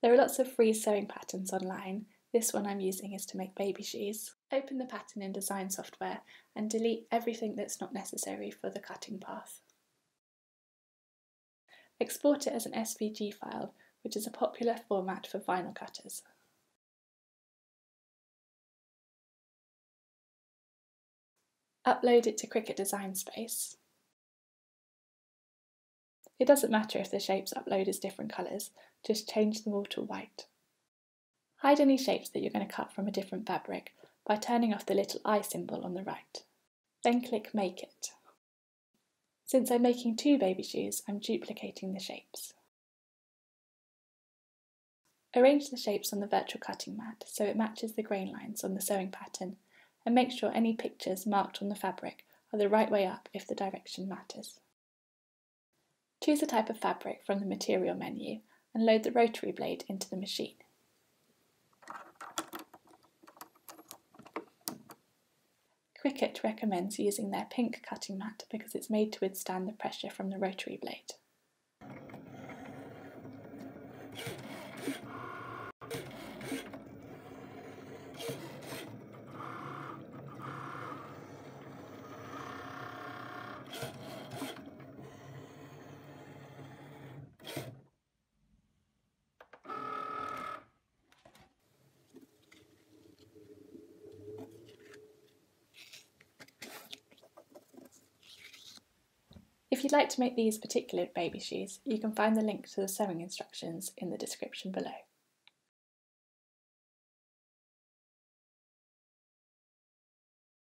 There are lots of free sewing patterns online. This one I'm using is to make baby shoes. Open the pattern in design software and delete everything that's not necessary for the cutting path. Export it as an SVG file, which is a popular format for vinyl cutters. Upload it to Cricut Design Space. It doesn't matter if the shapes upload as different colours, just change them all to white. Hide any shapes that you're going to cut from a different fabric by turning off the little eye symbol on the right. Then click Make It. Since I'm making 2 baby shoes, I'm duplicating the shapes. Arrange the shapes on the virtual cutting mat so it matches the grain lines on the sewing pattern, and make sure any pictures marked on the fabric are the right way up if the direction matters. Choose a type of fabric from the material menu and load the rotary blade into the machine. Cricut recommends using their pink cutting mat because it's made to withstand the pressure from the rotary blade. If you'd like to make these particular baby shoes, you can find the link to the sewing instructions in the description below.